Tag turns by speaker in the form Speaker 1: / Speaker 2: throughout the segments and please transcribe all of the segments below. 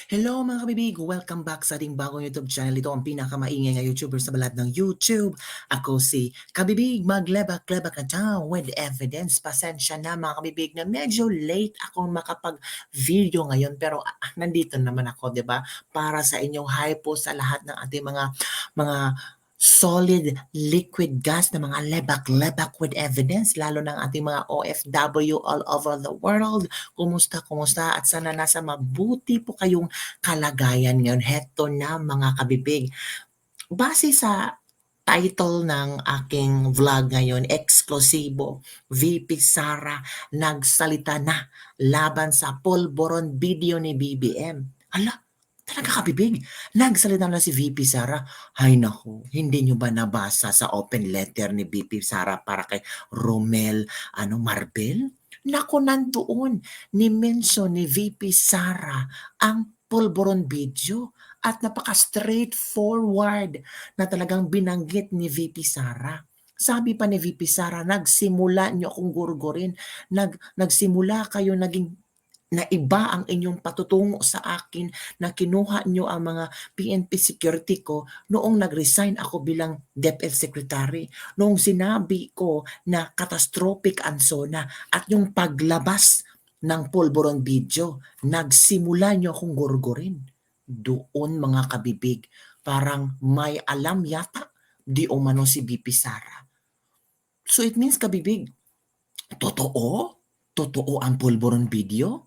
Speaker 1: Hello mga kabibig! Welcome back sa ating bagong YouTube channel. Ito ang pinakamaingay na YouTuber sa balat ng YouTube. Ako si Kabibig, maglebak-lebak na tayo with evidence. Pasensya na mga kabibig na medyo late ako makapag-video ngayon. Pero nandito naman ako, 'di ba? Para sa inyong hypo sa lahat ng ating mga solid liquid gas na mga lebak-lebak with evidence, lalo ng ating mga OFW all over the world. Kumusta? At sana nasa mabuti po kayong kalagayan ngayon. Heto na mga kabibig. Base sa title ng aking vlog ngayon, eksklusibo, VP Sara nagsalita na laban sa pulburon video ni BBM. Ala, talaga kabibig. Nagsalita na si VP Sara. Ay naku, hindi nyo ba nabasa sa open letter ni VP Sara para kay Romel Marbel? Naku, nandoon ni-mention ni VP Sara ang pulburon video at napaka-straightforward na talagang binanggit ni VP Sara. Sabi pa ni VP Sara, nagsimula nyo akong gurgurin. Nagsimula kayo naging na iba ang inyong patutungo sa akin na kinuha nyo ang mga PNP security ko noong nag-resign ako bilang DepEd Secretary. Noong sinabi ko na catastrophic ang SONA at yung paglabas ng pulburon video, nagsimula nyo akong gurgurin. Doon mga kabibig, parang may alam yata di umano si BP Sara. So it means kabibig, totoo? Totoo ang pulburon video?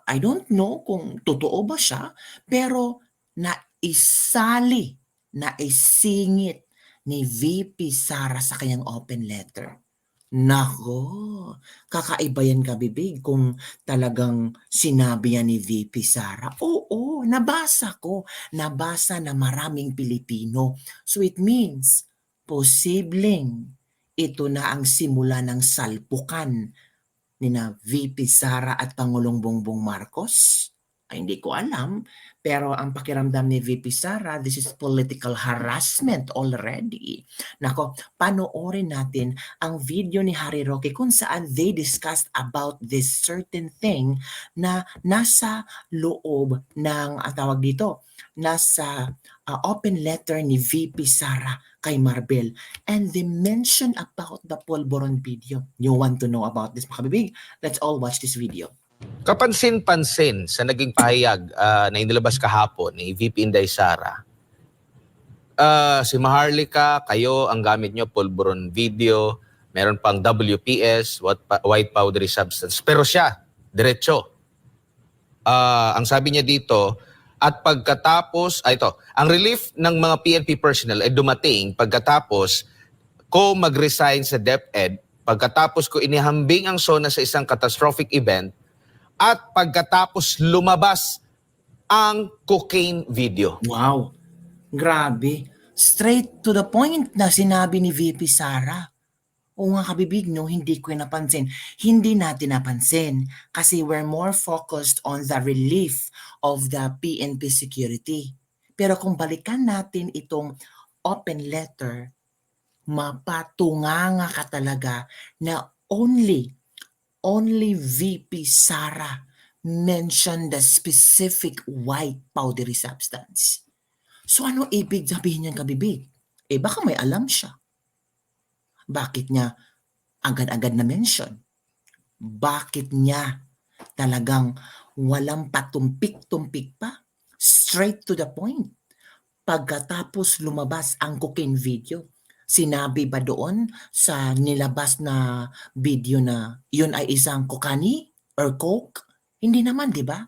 Speaker 1: I don't know kung totoo ba siya, pero naisingit ni VP Sara sa kanyang open letter. Nako, kakaiba yan kabibig kung talagang sinabi yan ni VP Sara. Oo, nabasa ko. Nabasa na maraming Pilipino. So it means, posibleng ito na ang simula ng salpukan nina VP Sara at Pangulong Bongbong Marcos? Ay, hindi ko alam. Pero ang pakiramdam ni VP Sara, this is political harassment already. Nako, panoorin natin ang video ni Harry Roque kung saan they discussed about this certain thing na nasa loob ng, tawag dito, nasa open letter ni VP Sara kay Marbel. And they mention about the pulburon video. You want to know about this, mga kabibig? Let's all watch this video.
Speaker 2: Kapansin-pansin sa naging pahayag na inilabas kahapon ni VP Inday Sara, si Maharlika, kayo ang gamit nyo, pulburon video, meron pang WPS, white powdery substance. Pero siya, diretso. Ang sabi niya dito, at pagkatapos, ang relief ng mga PNP personnel ay dumating pagkatapos ko mag-resign sa DepEd, pagkatapos ko inihambing ang SONA sa isang catastrophic event, at pagkatapos lumabas ang cocaine video.
Speaker 1: Wow, grabe. Straight to the point na sinabi ni VP Sara. O nga kabibig, no, hindi ko napansin. Hindi natin napansin kasi we're more focused on the relief of the PNP security. Pero kung balikan natin itong open letter, mapatunganga ka talaga na only VP Sara mentioned the specific white powdery substance. So ano ibig sabihin niyan kabibig? Baka may alam siya. Bakit niya agad-agad na mention? Bakit niya talagang walang patumpik-tumpik pa? Straight to the point. Pagkatapos lumabas ang cocaine video, sinabi ba doon sa nilabas na video na yun ay isang kokani or coke? Hindi naman, di ba?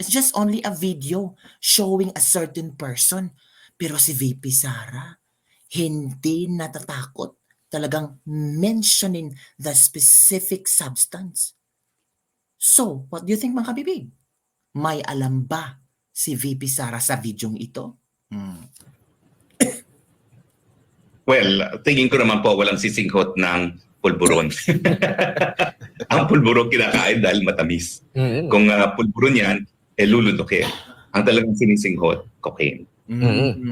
Speaker 1: It's just only a video showing a certain person. Pero si VP Sara, hindi natatakot talagang mentioning the specific substance. So, what do you think mga kabibig? May alam ba si VP Sara sa videong ito?
Speaker 3: Well, tingin ko naman po walang sisinghot ng pulburon. Ang pulburon kinakain dahil matamis. Kung pulburon yan, lulutukin. Ang talagang sinisinghot, cocaine.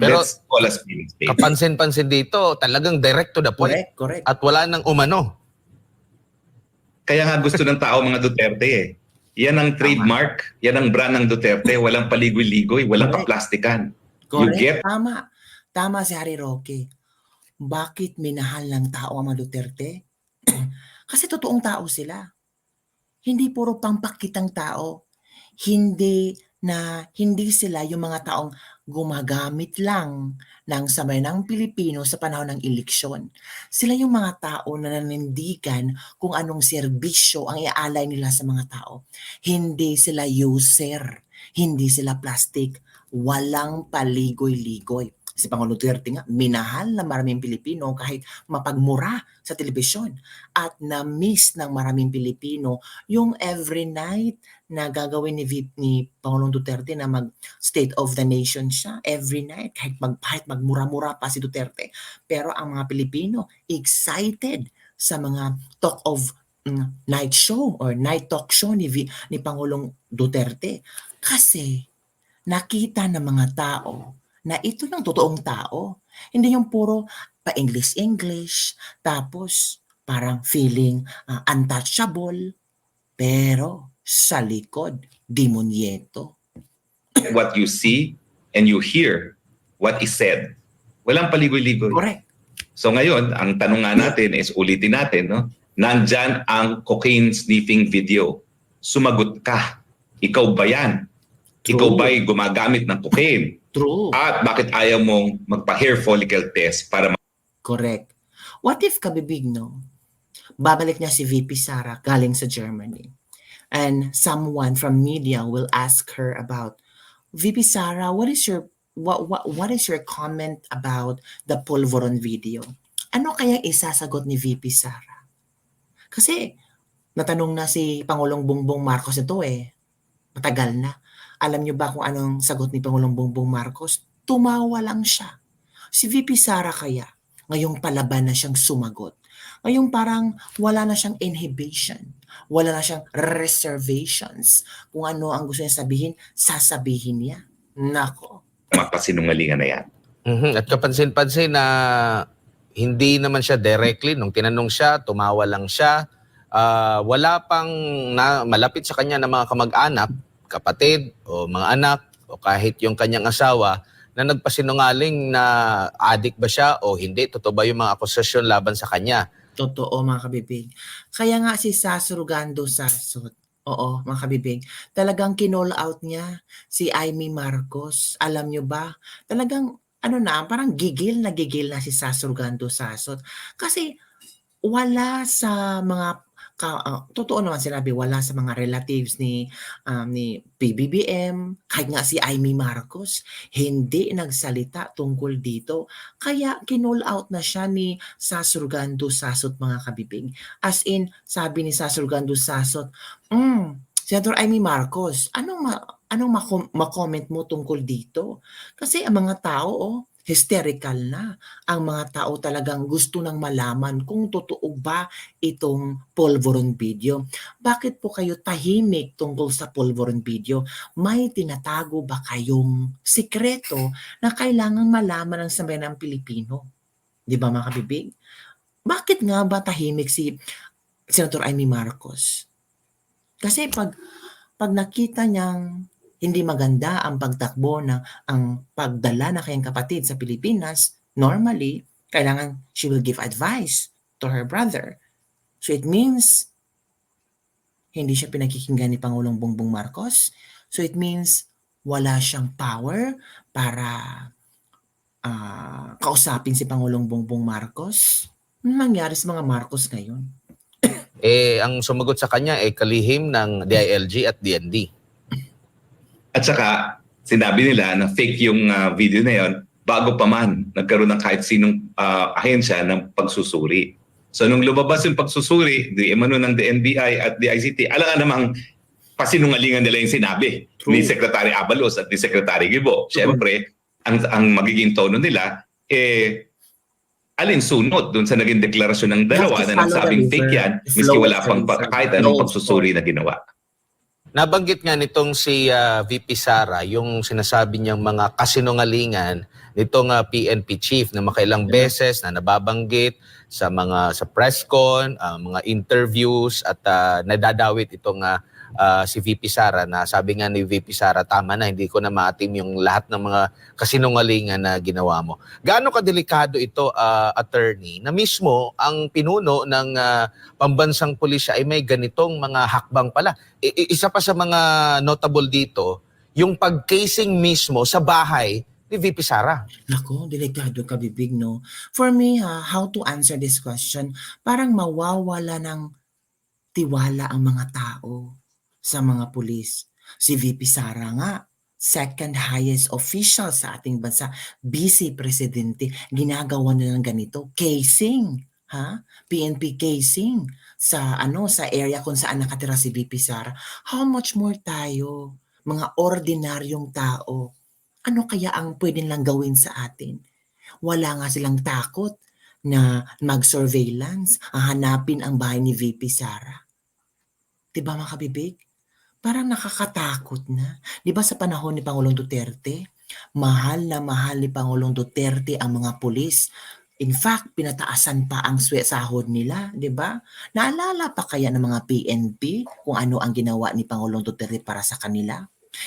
Speaker 2: Pero
Speaker 3: let's call us spade.
Speaker 2: Kapansin-pansin dito, talagang direct to the point.
Speaker 1: Correct.
Speaker 2: At wala nang umano.
Speaker 3: Kaya nga gusto ng tao mga Duterte Yan ang trademark, yan ang brand ng Duterte. Walang paligoy-ligoy, walang
Speaker 1: Correct.
Speaker 3: kaplastikan. You
Speaker 1: Correct.
Speaker 3: get
Speaker 1: Tama. Tama si Harry Roque. Bakit minahal ng tao ang mga Duterte? Kasi totoong tao sila. Hindi puro pampakitang tao. Hindi sila yung mga taong gumagamit lang ng sambayanang Pilipino sa panahon ng eleksyon. Sila yung mga tao na nanindigan kung anong serbisyo ang iaalay nila sa mga tao. Hindi sila user, hindi sila plastic, walang paligoy-ligoy. Si Pangulong Duterte nga, minahal ng maraming Pilipino kahit mapagmura sa telebisyon. At na-miss ng maraming Pilipino yung every night na gagawin ni Pangulong Duterte na mag-State of the Nation siya every night kahit magmura-mura pa si Duterte. Pero ang mga Pilipino excited sa mga talk of night show or night talk show ni Pangulong Duterte kasi nakita ng mga tao na ito yung totoong tao. Hindi yung puro pa-English-English, tapos parang feeling untouchable, pero sa likod, demonyeto.
Speaker 3: what you see and you hear what is said. Walang paligoy-ligoy.
Speaker 1: Correct.
Speaker 3: So ngayon, ang tanong nga natin is ulitin natin, no? Nandyan ang cocaine sniffing video. Sumagot ka. Ikaw ba yan?
Speaker 1: True.
Speaker 3: Ikaw ba'y gumagamit ng cocaine?
Speaker 1: True.
Speaker 3: At bakit ayaw mong magpa-hair follicle test para
Speaker 1: Correct. What if kabibig, no? Babalik niya si VP Sara galing sa Germany. And someone from media will ask her about, VP Sara, what is your comment about the Pulveron video? Ano kaya isasagot ni VP Sara? Kasi natanong na si Pangulong Bongbong Marcos ito matagal na. Alam niyo ba kung anong sagot ni Pangulong Bongbong Marcos? Tumawa lang siya. Si VP Sara kaya, ngayong palaban na siyang sumagot. Ngayong parang wala na siyang inhibition. Wala na siyang reservations. Kung ano ang gusto niya sabihin, sasabihin niya. Nako.
Speaker 3: mapasinungalingan na yan?
Speaker 2: At kapansin-pansin na hindi naman siya directly, nung tinanong siya, tumawa lang siya. Wala pang malapit sa kanya na mga kamag-anak, kapatid o mga anak o kahit yung kanyang asawa na nagpasinungaling na addict ba siya o hindi. Totoo ba yung mga akusasyon laban sa kanya?
Speaker 1: Totoo mga kabibig. Kaya nga si Sasurugando Sasot, oo mga kabibig, talagang kinall out niya si Amy Marcos. Alam nyo ba? Talagang parang gigil na si Sasurugando Sasot. Kasi wala sa mga totoo naman sinabi, wala sa mga relatives ni PBBM, kahit nga si Amy Marcos, hindi nagsalita tungkol dito. Kaya kinall out na siya ni Sasurugando Sasot mga kabibig. As in, sabi ni Sasurugando Sasot, Senator Amy Marcos, anong ma-comment mo tungkol dito? Kasi ang mga tao, hysterical na. Ang mga tao talagang gusto nang malaman kung totoo ba itong Pulveron video. Bakit po kayo tahimik tungkol sa Pulveron video? May tinatago ba kayong sikreto na kailangang malaman ng sambayanang Pilipino? Di ba mga kabibig? Bakit nga ba tahimik si Senator Amy Marcos? Kasi pag nakita niyang hindi maganda ang pagtakbo ang pagdala ng kanyang kapatid sa Pilipinas, normally, kailangan she will give advice to her brother. So it means, hindi siya pinakikinggan ni Pangulong Bongbong Marcos. So it means, wala siyang power para kausapin si Pangulong Bongbong Marcos. Ano nangyari sa mga Marcos ngayon?
Speaker 2: Ang sumagot sa kanya ay kalihim ng DILG at DND.
Speaker 3: At saka, sinabi nila na fake yung video na yon bago pa man nagkaroon ng kahit sinong ahensya ng pagsusuri. So nung lumabas yung pagsusuri, di emano ng DNBI at DICT, alam namang pasinungalingan nila yung sinabi ni Secretary Abalos at ni Secretary Gibo. Siyempre, ang magiging tono nila, alinsunod dun sa naging deklarasyon ng dalawa na nagsabing fake yan, miski wala pang kahit anong pagsusuri na ginawa.
Speaker 2: Nabanggit nga nitong si VP Sara yung sinasabi niyang mga kasinungalingan nitong PNP chief na makailang beses na nababanggit sa press con, mga interviews at nadadawit itong si VP Sara, na sabi nga ni VP Sara, tama na, hindi ko na maatim yung lahat ng mga kasinungalingan na ginawa mo. Gaano kadelikado ito, attorney, na mismo ang pinuno ng pambansang pulisya ay may ganitong mga hakbang pala? Isa pa sa mga notable dito, yung pag-casing mismo sa bahay ni VP Sara.
Speaker 1: Nako, delikado ka, Bibig, no? For me, how to answer this question, parang mawawala ng tiwala ang mga tao sa mga pulis. Si VP Sara nga, second highest official sa ating bansa, vice presidente, ginagawa na ng ganito, casing, PNP casing sa sa area kung saan nakatira si VP Sara. How much more tayo, mga ordinaryong tao? Ano kaya ang pwede lang gawin sa atin? Wala nga silang takot na mag-surveillance, hanapin ang bahay ni VP Sara. Diba mga kabibig? Parang nakakatakot na. Diba sa panahon ni Pangulong Duterte, mahal na mahal ni Pangulong Duterte ang mga pulis. In fact, pinataasan pa ang sahod nila, di ba? Naalala pa kaya ng mga PNP kung ano ang ginawa ni Pangulong Duterte para sa kanila?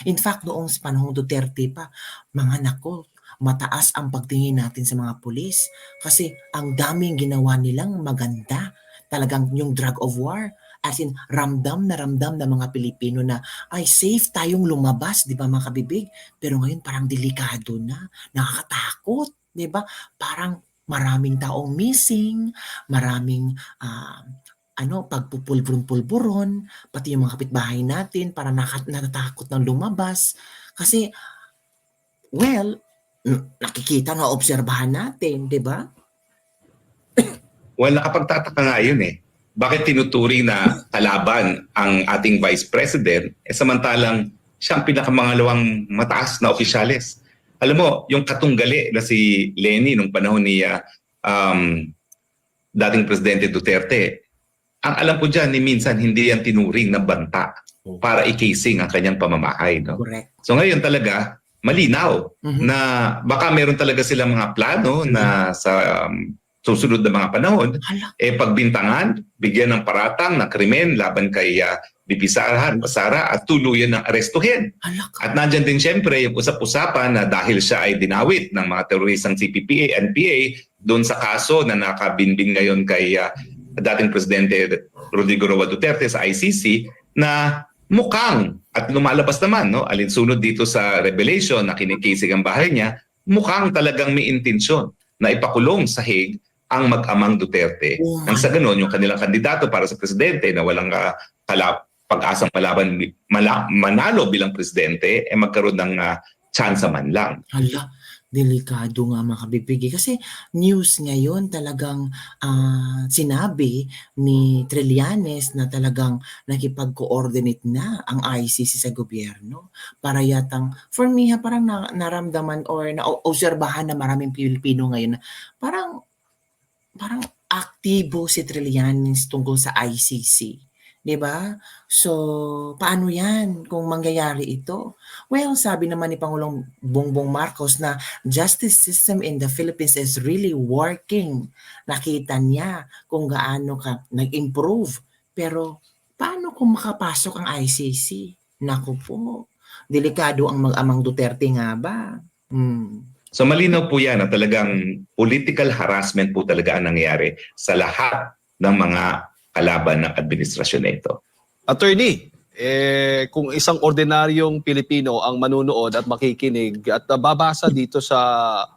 Speaker 1: In fact, noong sa panahong Duterte pa, mga nako, mataas ang pagtingin natin sa mga pulis kasi ang daming ginawa nilang maganda. Talagang yung drug of war, as in ramdam na mga Pilipino na ay safe tayong lumabas, di ba mga kabibig? Pero ngayon parang delikado na, nakakatakot, di ba? Parang maraming taong missing, maraming pagpupulburon-pulburon, pati yung mga kapitbahay natin para natatakot ng lumabas. Kasi, well, nakikita na obserbahan natin, di ba?
Speaker 3: Well, nakapagtataka nga yun eh. Bakit tinuturing na kalaban ang ating Vice President samantalang siya ang pinakamangalawang mataas na opisyales? Alam mo, yung katunggali na si Lenny nung panahon ni dating Presidente Duterte, ang alam ko dyan, ni minsan hindi yan tinuring na banta para i-casing ang kanyang pamamahay. No?
Speaker 1: Correct.
Speaker 3: So ngayon talaga, malinaw na baka meron talaga silang mga plano na sa susunod na mga panahon, pagbintangan, bigyan ng paratang na krimen laban kay VP Sara at tuluyan ng arestuhin. At nandyan din siyempre yung usap-usapan na dahil siya ay dinawit ng mga teroristang CPP, NPA, doon sa kaso na nakabinbing ngayon kay dating Presidente Rodrigo Roa Duterte sa ICC na mukhang, at lumalabas naman, no, alinsunod dito sa revelation na kinikisig ang bahay niya, mukhang talagang may intensyon na ipakulong sa Hague ang mag-amang Duterte. Nang sa ganun, yung kanilang kandidato para sa presidente na walang pag-asang manalo bilang presidente, magkaroon ng tsansa man lang.
Speaker 1: Delikado nga mga kabibigi. Kasi news ngayon talagang sinabi ni Trillanes na talagang nakipag-coordinate na ang ICC sa gobyerno. Para yatang, for me parang naramdaman or na-obserbahan na maraming Pilipino ngayon na parang aktibo si Trillanes tungkol sa ICC. Diba? So, paano yan kung mangyayari ito? Well, sabi naman ni Pangulong Bongbong Marcos na justice system in the Philippines is really working. Nakita niya kung gaano ka nag-improve. Pero, paano kung makapasok ang ICC? Naku po, delikado ang mag-amang Duterte nga ba?
Speaker 3: So malinaw po yan na talagang political harassment po talaga ang nangyayari sa lahat ng mga kalaban ng administrasyon na ito.
Speaker 4: Attorney, kung isang ordinaryong Pilipino ang manunood at makikinig at babasa dito sa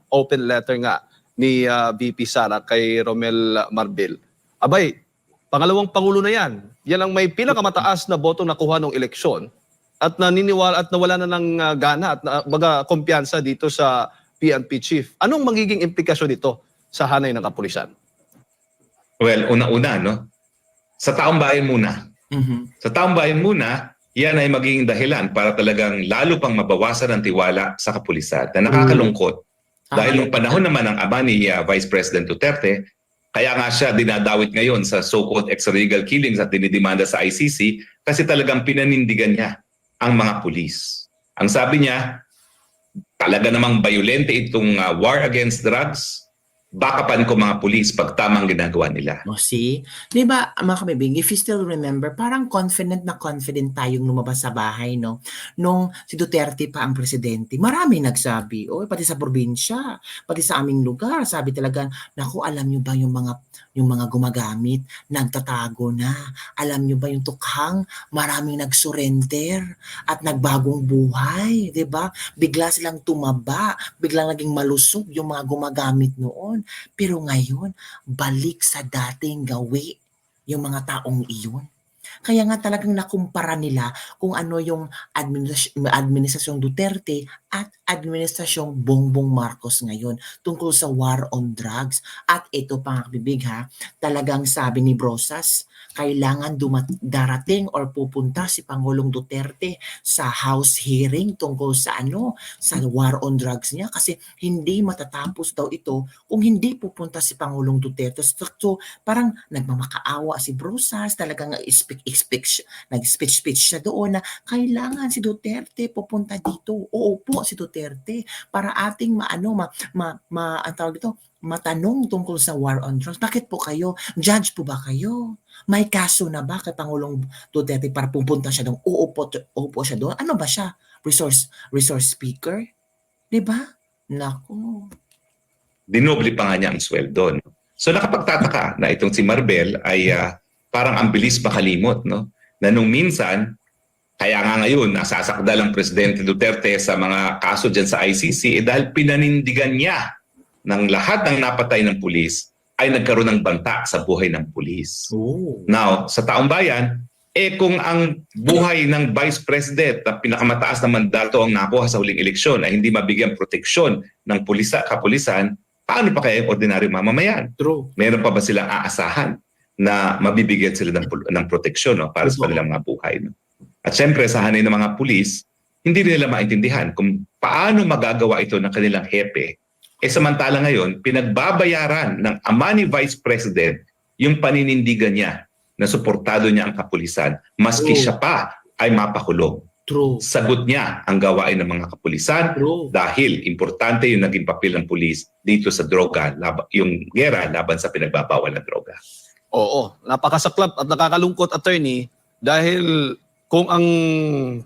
Speaker 4: open letter nga ni VP Sara kay Romel Marbil, abay, pangalawang pangulo na yan. Yan ang may pinakamataas na botong nakuha ng eleksyon at naniniwala at nawala na ng gana at kumpiyansa dito sa PNP chief. Anong magiging implikasyon nito sa hanay ng kapulisan?
Speaker 3: Well, una-una, no? Sa taong bayan muna. Sa taong bayan muna, yan ay magiging dahilan para talagang lalo pang mabawasan ang tiwala sa kapulisan. Na nakakalungkot. Dahil nung panahon naman ng ama ni Vice President Duterte, kaya nga siya dinadawit ngayon sa so-called extralegal killings at dinidemanda sa ICC kasi talagang pinanindigan niya ang mga pulis. Ang sabi niya, talaga namang bayolente itong war against drugs backupan ko mga pulis pag tamang ginagawa nila.
Speaker 1: O see? Di ba, mga kabibig, if you still remember, parang confident na confident tayong lumabas sa bahay, no? Nung si Duterte pa ang presidente, marami nagsabi, o pati sa probinsya, pati sa aming lugar, sabi talaga, naku, alam nyo ba yung mga gumagamit, nagtatago na. Alam nyo ba yung tukhang, maraming nagsurrender at nagbagong buhay, di ba? Bigla silang tumaba, biglang naging malusog yung mga gumagamit noon. Pero ngayon, balik sa dating gawi yung mga taong iyon. Kaya nga talagang nakumpara nila kung ano yung administrasyong Duterte at administrasyong Bongbong Marcos ngayon tungkol sa war on drugs. At ito pa nga bibig ha, talagang sabi ni Brosas, kailangan darating or pupunta si Pangulong Duterte sa House hearing tungkol sa sa war on drugs niya kasi hindi matatapos daw ito kung hindi pupunta si Pangulong Duterte. So parang nagmamakaawa si Brosas, talagang nag-speech siya doon na kailangan si Duterte pupunta dito. Oo po si Duterte para ating ang tawag dito, matanong tungkol sa war on drugs. Bakit po kayo? Judge po ba kayo? May kaso na ba kay Pangulong Duterte para pupunta siya doon? Oo po siya doon. Ano ba siya? Resource speaker? Diba? Naku.
Speaker 3: Dinoble pa nga niya ang sweldo. No? So nakapagtataka na itong si Marbel ay parang ang bilis makalimot. No? Na nung minsan, kaya nga ngayon, nasasakdal ang Presidente Duterte sa mga kaso dyan sa ICC dahil pinanindigan niya ng lahat ng napatay ng pulis ay nagkaroon ng banta sa buhay ng pulis.
Speaker 1: Oh.
Speaker 3: Now, sa taong bayan, kung ang buhay ng Vice President na pinakamataas na mandato ang nakuha sa huling eleksyon ay hindi mabigyan proteksyon ng kapulisan, paano pa kaya yung ordinaryong mamamayan?
Speaker 1: True.
Speaker 3: Meron pa ba silang aasahan na mabibigyan sila ng proteksyon para sa kanilang mga buhay? No? At syempre, sa hanay ng mga pulis, hindi nila maintindihan kung paano magagawa ito ng kanilang hepe. Samantala ngayon, pinagbabayaran ng ama ni Vice President yung paninindigan niya na suportado niya ang kapulisan, maski siya pa ay mapakulong.
Speaker 1: True.
Speaker 3: Sagot niya ang gawain ng mga kapulisan dahil importante yung naging papel ng pulis dito sa droga, yung gera laban sa pinagbabawal na droga.
Speaker 4: Oo, napakasaklap at nakakalungkot, attorney, dahil kung ang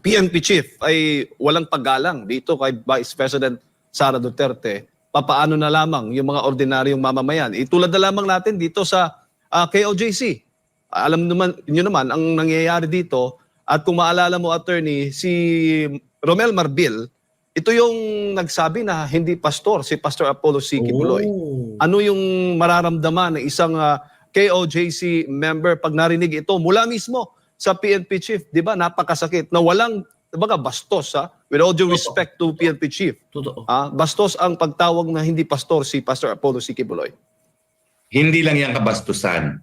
Speaker 4: PNP chief ay walang paggalang dito kay Vice President Sara Duterte, papaano na lamang yung mga ordinaryong mamamayan? Itulad na lamang natin dito sa KOJC. Alam niyo naman ang nangyayari dito, at kung maalala mo, attorney, si Romel Marbil, ito yung nagsabi na hindi pastor, si Pastor Apollo C. Kibuloy. Ano yung mararamdaman ng isang KOJC member pag narinig ito mula mismo sa PNP chief? Di ba? Napakasakit na walang bastos, with all due respect to PNP chief.
Speaker 1: Totoo.
Speaker 4: Bastos ang pagtawag na hindi pastor si Pastor Apollo C. Kibuloy.
Speaker 3: Hindi lang yan kabastusan.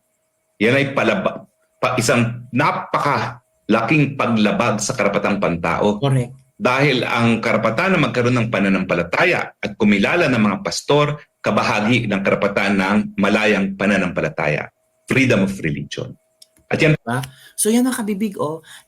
Speaker 3: Yan ay isang napakalaking paglabag sa karapatang pantao.
Speaker 1: Correct.
Speaker 3: Dahil ang karapatan na magkaroon ng pananampalataya at kumilala ng mga pastor, kabahagi ng karapatan ng malayang pananampalataya. Freedom of religion. At yan,
Speaker 1: so yan ang kabibig,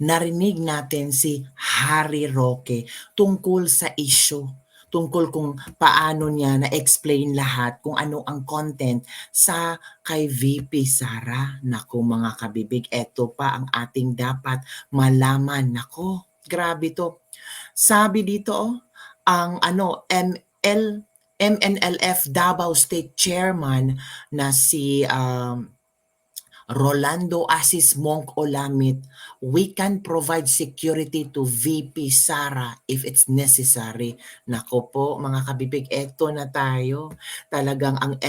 Speaker 1: narinig natin si Harry Roque tungkol sa issue, tungkol kung paano niya na-explain lahat kung ano ang content sa kay VP Sara. Naku mga kabibig, eto pa ang ating dapat malaman. Naku, grabe to. Sabi dito, ang MNLF Davao State Chairman na si Rolando Asis Monk Olamit, we can provide security to VP Sara if it's necessary. Nako po mga kabibig, eto na tayo. Talagang ang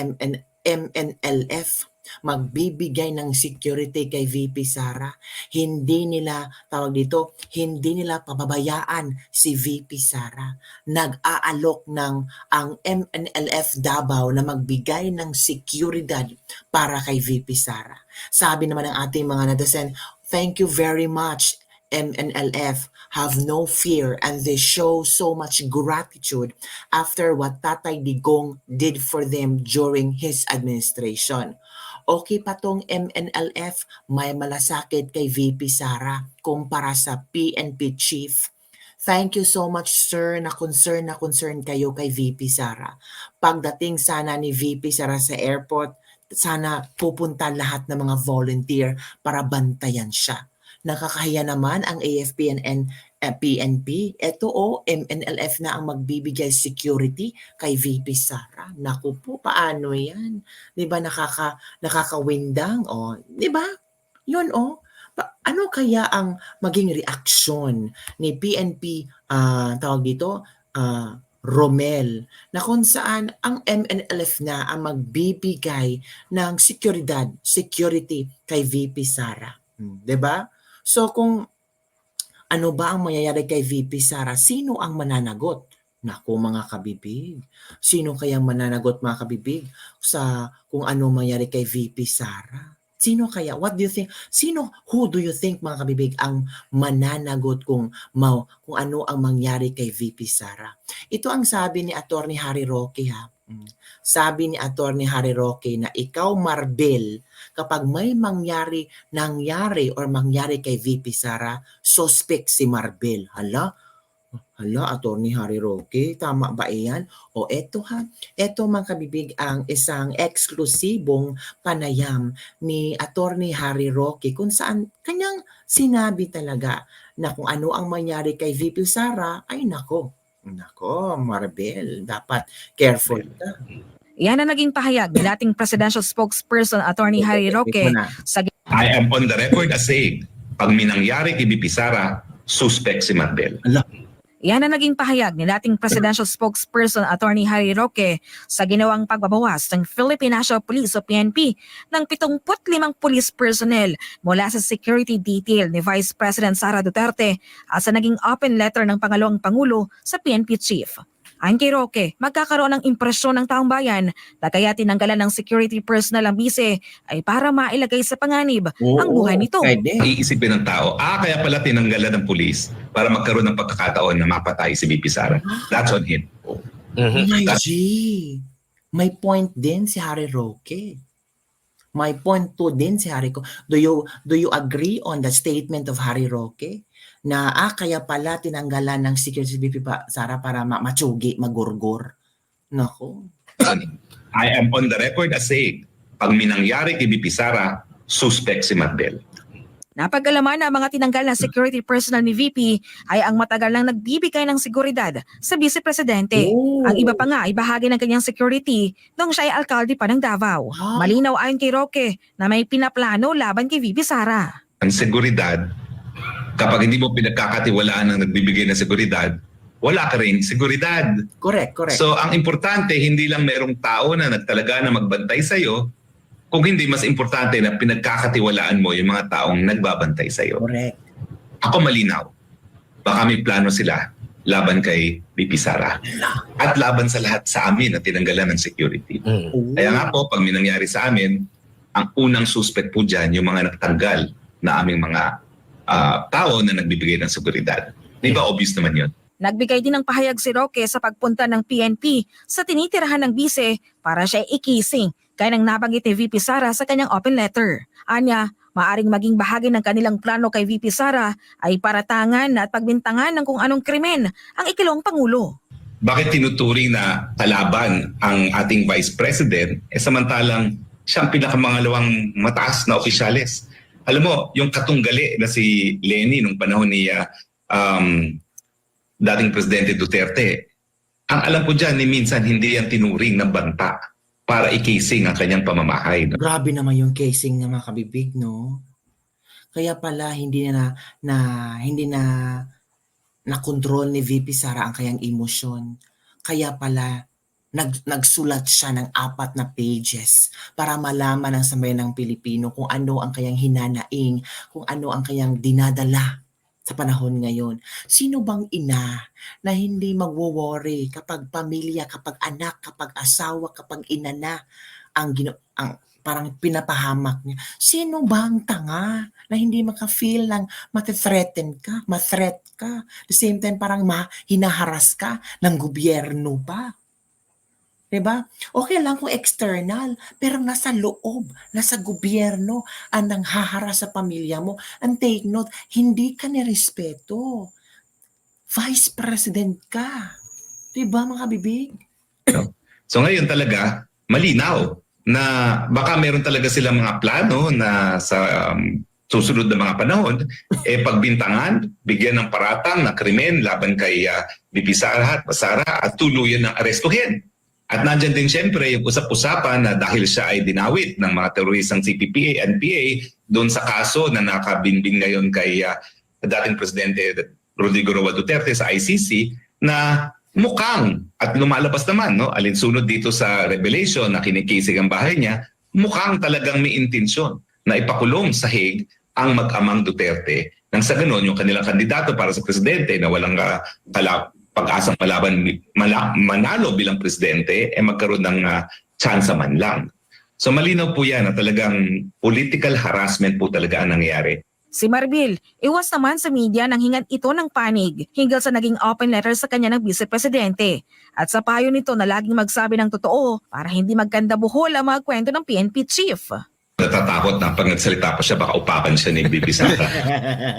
Speaker 1: MNLF magbibigay ng security kay VP Sara. Hindi nila pababayaan si VP Sara. Nag-aalok ang MNLF Davao na magbigay ng seguridad para kay VP Sara. Sabi naman ng ating mga netizen, thank you very much MNLF, have no fear, and they show so much gratitude after what Tatay Digong did for them during his administration. Okay pa tong MNLF, may malasakit kay VP Sara kumpara sa PNP chief Thank you so much, sir, na concern kayo kay VP Sara. Pagdating sana ni VP Sara sa airport, sana pupunta lahat ng mga volunteer para bantayan siya. Nakakahiya naman ang AFP and PNP. Ito MNLF na ang magbibigay security kay VP Sara. Naku po, paano yan? Di ba nakakawindang? Di ba? Yun ano kaya ang maging reaksyon ni PNP, tawag dito, Romel, na kung saan ang MNLF na ang magbibigay ng security kay VP Sara. 'Di ba? So kung ano ba ang mangyayari kay VP Sara, sino ang mananagot? Naku mga kabibig, sino kayang mananagot mga kabibig sa kung ano mangyayari kay VP Sara? Sino kaya? What do you think? Who do you think mga kabibig ang mananagot kung ano ang mangyari kay VP Sara? Ito ang sabi ni Attorney Harry Roque ha. Sabi ni Attorney Harry Roque na ikaw Marbel, kapag may nangyari kay VP Sara, suspect si Marbel. Hala, Attorney Harry Roque, tama ba iyan? Eto mga kabibig ang isang eksklusibong panayam ni Attorney Harry Roque kung saan kanyang sinabi talaga na kung ano ang mangyari kay VP Sara, ay nako, Marbel, dapat careful ka.
Speaker 5: Yan ang naging pahayag ni dating presidential spokesperson Attorney Harry Roque sa
Speaker 3: I am on the record as saying, pag minangyari kay VP Sara, suspect si Marbel.
Speaker 5: Yan ang naging pahayag ni dating presidential spokesperson Attorney Harry Roque sa ginawang pagbabawas ng Philippine National Police o PNP ng 75 police personnel mula sa security detail ni Vice President Sara Duterte at sa naging open letter ng pangalawang Pangulo sa PNP Chief. Ayon kay Roque, magkakaroon ng impresyon ng taong bayan na kaya tinanggalan ng security personnel ang bise ay para mailagay sa panganib ang buhay nito.
Speaker 3: Iisipin ng tao, kaya pala tinanggalan ng pulis para magkaroon ng pagkakataon na mapatay si VP Sara. That's on him.
Speaker 1: May point din si Harry Roque. May point to din si Harry Roque. Do you agree on the statement of Harry Roque? Na kaya pala tinanggalan ng security VP Sara para matsugi, magurgur. Nako.
Speaker 3: I am on the record as saying, pag minangyari kay VP Sara, suspect si Marbel.
Speaker 5: Napag-alaman na ang mga tinanggal na security personnel ni VP ay ang matagal nang nagbibigay ng seguridad sa Vice Presidente. Ang iba pa nga ay bahagi ng kanyang security noong siya ay alkalde pa ng Davao. Malinaw ayon kay Roque na may pinaplano laban kay VP Sara.
Speaker 3: Ang seguridad, kapag hindi mo pinagkakatiwalaan ng nagbibigay ng seguridad, wala ka rin seguridad.
Speaker 1: Correct.
Speaker 3: So ang importante, hindi lang merong tao na nagtalaga na magbantay sa'yo, kung hindi mas importante na pinagkakatiwalaan mo yung mga taong nagbabantay sa'yo.
Speaker 1: Correct.
Speaker 3: Ako malinaw. Baka may plano sila laban kay VP Sara. At laban sa lahat sa amin na tinanggalan ng security. Kaya nga po, pag may nangyari sa amin, ang unang suspect po dyan, yung mga nagtanggal na aming mga tao na nagbibigay ng seguridad. Di ba obvious naman yun?
Speaker 5: Nagbigay din ng pahayag si Roque sa pagpunta ng PNP sa tinitirahan ng bise para siya ikising kaya nang nabanggit ni VP Sara sa kanyang open letter. Anya, maaring maging bahagi ng kanilang plano kay VP Sara ay paratangan at pagbintangan ng kung anong krimen ang ikalawang Pangulo.
Speaker 3: Bakit tinuturing na kalaban ang ating Vice President samantalang siyang pinakamangalawang mataas na opisyales? Alam mo, yung katunggali na si Lenny nung panahon ni dating Presidente Duterte, ang alam ko dyan ni minsan hindi yan tinuring ng banta para i-casing ang kanyang pamamahay.
Speaker 1: Grabe naman yung casing ng mga kabibig, no? Kaya pala hindi na control ni VP Sara ang kanyang emosyon. Kaya pala nagsulat siya ng 4 na pages para malaman ng sambayanang Pilipino kung ano ang kanyang hinanaing, kung ano ang kanyang dinadala sa panahon ngayon. Sino bang ina na hindi magwo-worry kapag pamilya, kapag anak, kapag asawa, kapag ina na ang parang pinapahamak niya? Sino bang tanga na hindi maka-feel ng ma-threat ka? The same time parang hinaharas ka ng gobyerno pa. Diba? Okay lang kung external, pero nasa loob, nasa gobyerno, ang nanghaharas sa pamilya mo. And take note, hindi ka nirespeto. Vice President ka. Diba mga kabibig?
Speaker 3: So ngayon talaga, malinaw na baka meron talaga silang mga plano na sa susunod na mga panahon, pagbintangan, bigyan ng paratang na krimen laban kay VP Sara at tuluyan ng arestuhin. At nandyan din siyempre yung usap-usapan na dahil siya ay dinawit ng mga teroristang CPP, NPA doon sa kaso na nakabinbing ngayon kay dating Presidente Rodrigo Roa Duterte sa ICC na mukhang at lumalabas naman alinsunod dito sa revelation na kinikisig ang bahay niya, mukhang talagang may intensyon na ipakulong sa Hague ang mag-amang Duterte nang sa ganon yung kanilang kandidato para sa presidente na walang pag-asang manalo bilang presidente magkaroon ng tsansa man lang. So malinaw po yan na talagang political harassment po talaga ang nangyayari.
Speaker 5: Si Marbil, iwas naman sa media nang hingan ito ng panig hinggil sa naging open letter sa kanya ng vice-presidente. At sa payo nito na laging magsabi ng totoo para hindi magkandabuhol ang mga kwento ng PNP chief.
Speaker 3: Natatakot na pag nagsalita pa siya, baka upakan siya ni VP Sara.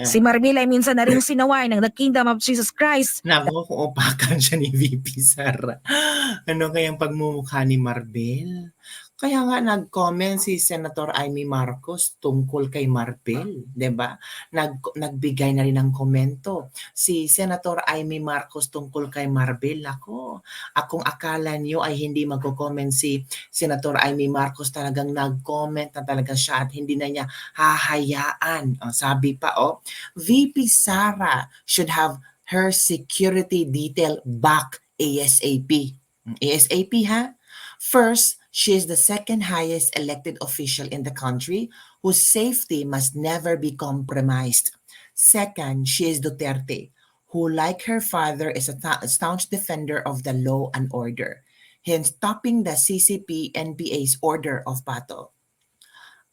Speaker 5: Si Marbil ay minsan na rin sinaway ng The Kingdom of Jesus Christ.
Speaker 1: Nako, kung upakan siya ni VP Sara. Ano kayang pagmumukha ni Marbil? Kaya nga nag-comment si Senator Amy Marcos tungkol kay Marbil, 'di ba? Nagbigay na rin ng komento si Senator Amy Marcos tungkol kay Marbil. Ako, akong akala niyo ay hindi magko-comment si Senator Amy Marcos, talagang nag-comment na talaga siya at hindi na niya hahayaan. Sabi pa, VP Sara should have her security detail back ASAP. ASAP ha? First, she is the second highest elected official in the country whose safety must never be compromised. Second, she is Duterte, who like her father is a staunch defender of the law and order, hence stopping the CCP-NPA's order of battle.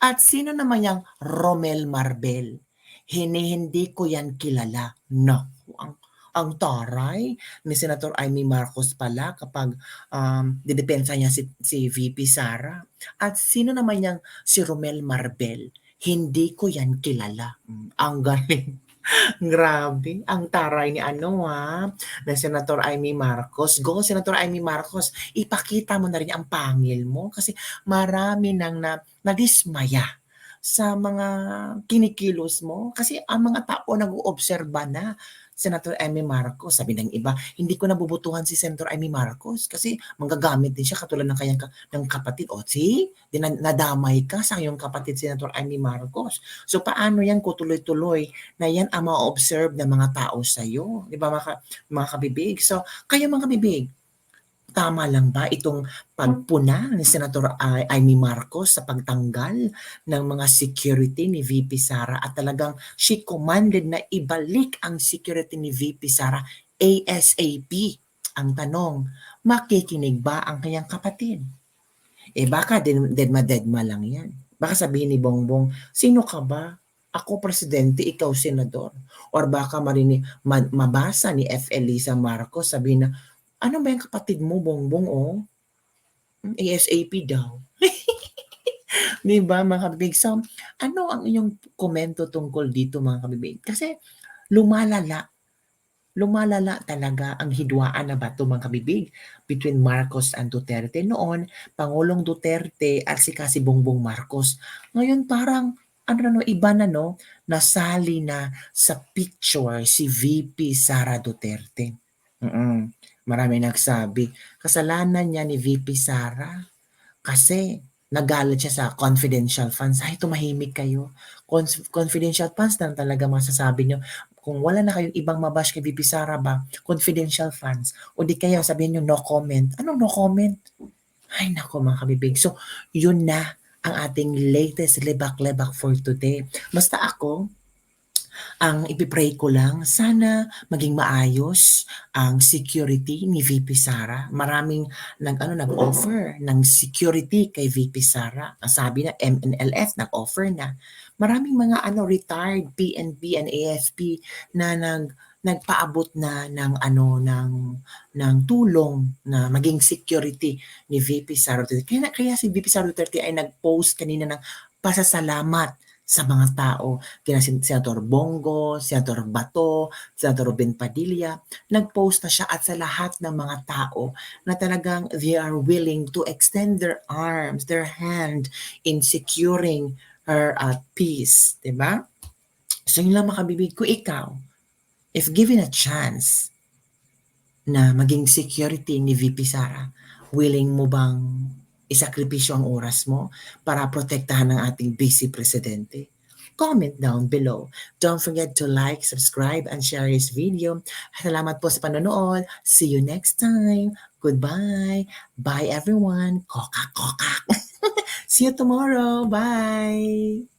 Speaker 1: At sino naman yung Romel Marbel? Hindi ko yan kilala. No, ang taray ni Senator Amy Marcos pala kapag didepensa niya si VP Sara. At sino naman yung si Romel Marbel? Hindi ko yan kilala. Ang galing. Grabe. Ang taray ni na Senator Amy Marcos. Go, Senator Amy Marcos. Ipakita mo na rin ang pangil mo kasi marami nang nadismaya sa mga kinikilos mo kasi ang mga tao nag-uobserba na. Senator Amy Marcos, sabi ng iba, hindi ko nabubutuhan si Senator Amy Marcos kasi manggagamit din siya katulad ng kanyang ng kapatid. See? Nadamay ka sa iyong kapatid, Senator Amy Marcos. So paano yan kung tuloy-tuloy na yan ang ma-observe ng mga tao sa iyo? Di ba mga kabibig? So, kayo mga kabibig, tama lang ba itong pagpuna ni Senator Amy Marcos sa pagtanggal ng mga security ni VP Sara at talagang she commanded na ibalik ang security ni VP Sara ASAP? Ang tanong, makikinig ba ang kanyang kapatid? Baka dedma lang yan. Baka sabihin ni Bongbong, sino ka ba? Ako presidente, ikaw senador. Or baka mabasa ni F. Elisa Marcos, sabihin na, ano ba yung kapatid mo, Bongbong, ASAP daw. Di ba, mga kabibig? So, ano ang inyong komento tungkol dito, mga kabibig? Kasi lumalala talaga ang hidwaan na bato, mga kabibig, between Marcos and Duterte. Noon, Pangulong Duterte at si Bongbong Marcos. Ngayon parang, iba na, nasali na sa picture si VP Sara Duterte. Marami nagsabi, kasalanan niya ni VP Sara kasi nagalit siya sa confidential funds. Ay, tumahimik kayo. Confidential funds lang talaga masasabi niyo. Kung wala na kayong ibang mabash kay VP Sara ba, confidential funds. O di kaya sabihin niyo no comment. Anong no comment? Ay, nako mga kabibig. So, yun na ang ating latest lebak-lebak for today. Basta ako, ang ipipray ko lang, sana maging maayos ang security ni VP Sara. Maraming nag-offer ng security kay VP Sara. Ang sabi na MNLF nag-offer na. Maraming mga retired PNP and AFP na nagpaabot na ng tulong na maging security ni VP Sara Duterte. Kaya si VP Sara Duterte ay nag-post kanina ng pasasalamat sa mga tao, kina Senator Bongo, Senator Bato, Senator Ben Padilla, nag-post na siya at sa lahat ng mga tao na talagang they are willing to extend their arms, their hand in securing her peace, di ba? So yun lang makabibig ko, ikaw, if given a chance na maging security ni VP Sara, willing mo bang isakripisyo ang oras mo para protektahan ang ating Vice Presidente? Comment down below. Don't forget to like, subscribe, and share this video. Salamat po sa panonood. See you next time. Goodbye. Bye everyone. Kokak, kokak. See you tomorrow. Bye.